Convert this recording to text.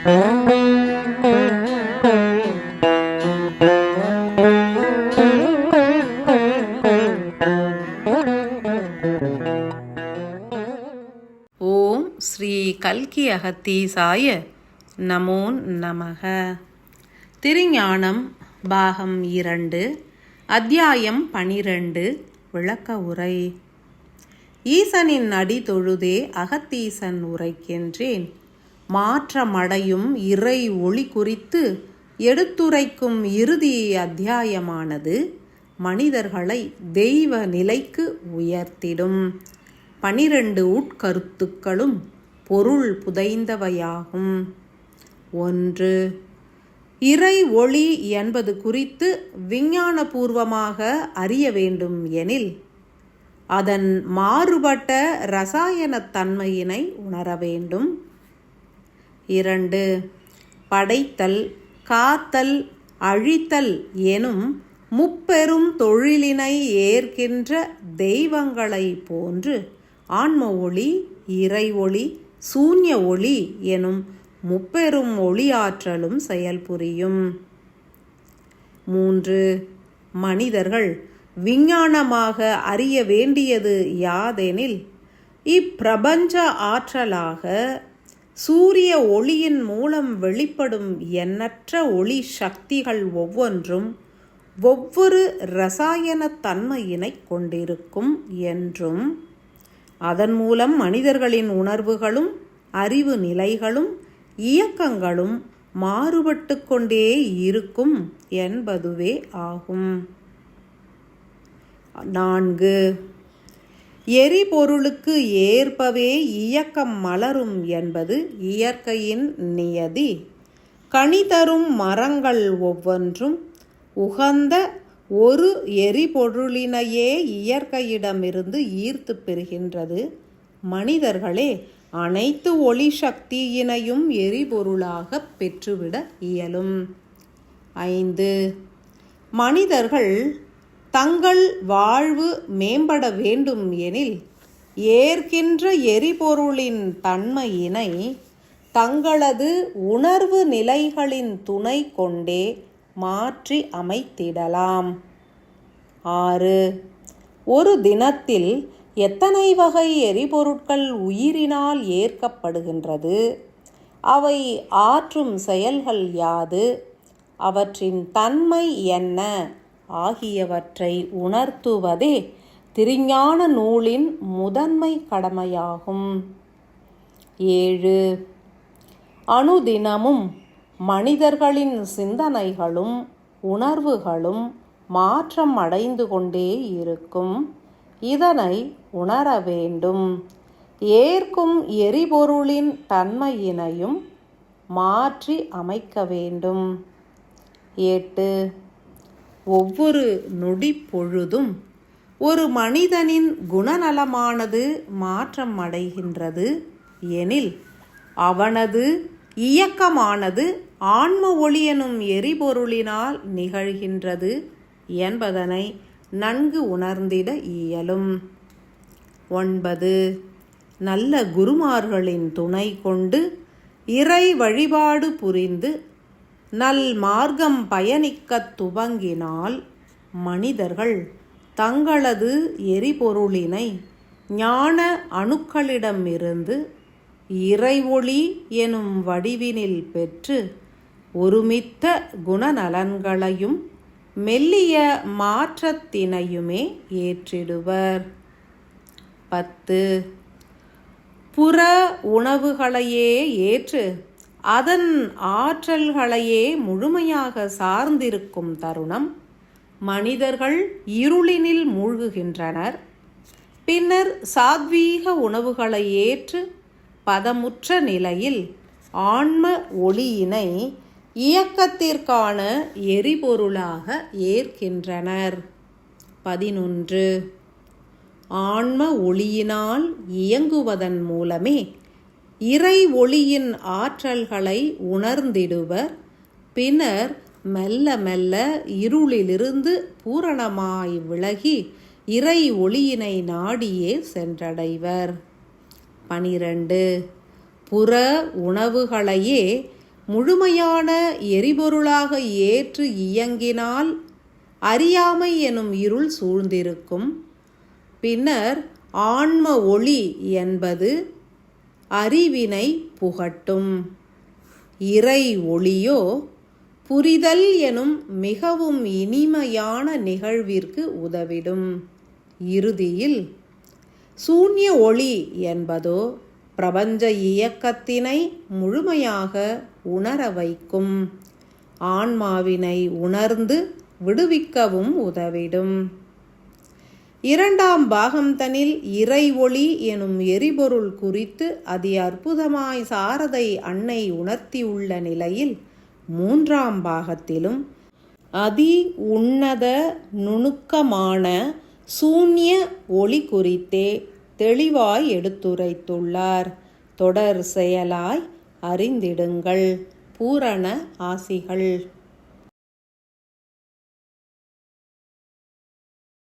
ஓம் ஸ்ரீ கல்கி அகத்தீசாய நமோ நமக. திருஞானம் பாகம் 2 அத்தியாயம் 12 விளக்க உரை. ஈசனின் அடி தொழுதே அகத்தீசன் உரைக்கின்றேன். மாற்றமடையும் இறை ஒளி குறித்து எடுத்துரைக்கும் இறுதி அத்தியாயமானது மனிதர்களை தெய்வ நிலைக்கு உயர்த்திடும் 12 உட்கருத்துக்களும் பொருள் புதைந்தவையாகும். 1. இறை ஒளி என்பது குறித்து விஞ்ஞானபூர்வமாக அறிய வேண்டும் எனில் அதன் மாறுபட்ட இரசாயனத் தன்மையினை உணர வேண்டும். 2. படைத்தல், காத்தல், அழித்தல் எனும் முப்பெரும் தொழிலினை ஏற்கின்ற தெய்வங்களை போன்று ஆன்ம ஒளி, இறை ஒளி, சூன்ய ஒளி எனும் முப்பெரும் ஒளியாற்றலும் செயல்புரியும். 3. மனிதர்கள் விஞ்ஞானமாக அறிய வேண்டியது யாதெனில் இப்பிரபஞ்ச ஆற்றலாக சூரிய ஒளியின் மூலம் வெளிப்படும் எண்ணற்ற ஒளி சக்திகள் ஒவ்வொன்றும் ஒவ்வொரு இரசாயன தன்மையினை கொண்டிருக்கும் என்றும் அதன் மூலம் மனிதர்களின் உணர்வுகளும் அறிவு நிலைகளும் இயக்கங்களும் மாறுபட்டு கொண்டே இருக்கும் என்பதுவே ஆகும். 4. எரிபொருளுக்கு ஏற்பவே இயக்கம் மலரும் என்பது இயற்கையின் நியதி. கனி தரும் மரங்கள் ஒவ்வொன்றும் உகந்த ஒரு எரிபொருளினையே இயற்கையிடமிருந்து ஈர்த்து பெறுகின்றது. மனிதர்களே அனைத்து ஒளி சக்தியினையும் எரிபொருளாக பெற்றுவிட இயலும். 5. மனிதர்கள் தங்கள் வாழ்வு மேம்பட வேண்டும் எனில் ஏற்கின்ற எரிபொருளின் தன்மையினை தங்களது உணர்வு நிலைகளின் துணை கொண்டே மாற்றி அமைத்திடலாம். 6. ஒரு தினத்தில் எத்தனை வகை எரிபொருட்கள் உயிரினால் ஏற்கப்படுகின்றது, அவை ஆற்றும் செயல்கள் யாது, அவற்றின் தன்மை என்ன ஆகியவற்றை உணர்த்துவதே திருஞான நூலின் முதன்மை கடமையாகும். 7. அனுதினமும் மனிதர்களின் சிந்தனைகளும் உணர்வுகளும் மாற்றம் அடைந்து கொண்டே இருக்கும். இதனை உணர வேண்டும். ஏற்கும் எரிபொருளின் தன்மையினையும் மாற்றி அமைக்க வேண்டும். 8. ஒவ்வொரு நொடி பொழுதும் ஒரு மனிதனின் குணநலமானது மாற்றம் அடைகின்றது எனில் அவனது இயக்கமானது ஆன்ம ஒளி எனும் எரிபொருளினால் நிகழ்கின்றது என்பதனை நன்கு உணர்ந்திட இயலும். 9. நல்ல குருமார்களின் துணை கொண்டு இறை வழிபாடு புரிந்து நல் மார்க்கம் பயணிக்கத் துவங்கினால் மனிதர்கள் தங்களது எரிபொருளினை ஞான அணுக்களிடமிருந்து இறை ஒளி எனும் வடிவினில் பெற்று ஒருமித்த குணநலன்களையும் மெல்லிய மாற்றத்தினையுமே ஏற்றிடுவர். 10. புற உணவுகளையே ஏற்று அதன் ஆற்றல்களையே முழுமையாக சார்ந்திருக்கும் தருணம் மனிதர்கள் இருளினில் மூழ்குகின்றனர். பின்னர் சாத்வீக உணவுகளை ஏற்று பதமுற்ற நிலையில் ஆன்ம ஒளியினை இயக்கத்திற்கான எரிபொருளாக ஏற்கின்றனர். 11. ஆன்ம ஒளியினால் இயங்குவதன் மூலமே இறை ஒளியின் ஆற்றல்களை உணர்ந்திடுவர். பின்னர் மெல்ல மெல்ல இருளிலிருந்து பூரணமாய் விலகி இறை ஒளியினை நாடியே சென்றடைவர். 12. புற உணவுகளையே முழுமையான எரிபொருளாக ஏற்று இயங்கினால் அறியாமை எனும் இருள் சூழ்ந்திருக்கும். பின்னர் ஆன்ம ஒளி என்பது அறிவினை புகட்டும். இறை ஒளியோ புரிதல் எனும் மிகவும் இனிமையான நிகழ்விற்கு உதவிடும். இறுதியில் சூன்ய ஒளி என்பதோ பிரபஞ்ச இயக்கத்தினை முழுமையாக உணர வைக்கும். ஆன்மாவினை உணர்ந்து விடுவிக்கவும் உதவிடும். இரண்டாம் பாகம்தனில் இறை ஒளி எனும் எரிபொருள் குறித்து அதி அற்புதமாய் சாரதை அன்னை உணர்த்தியுள்ள நிலையில் மூன்றாம் பாகத்திலும் அதி உன்னத நுணுக்கமான சூன்ய ஒளி குறித்தே தெளிவாய் எடுத்துரைத்துள்ளார். தொடர் செயலாய் அறிந்திடுங்கள். பூரண ஆசிகள்.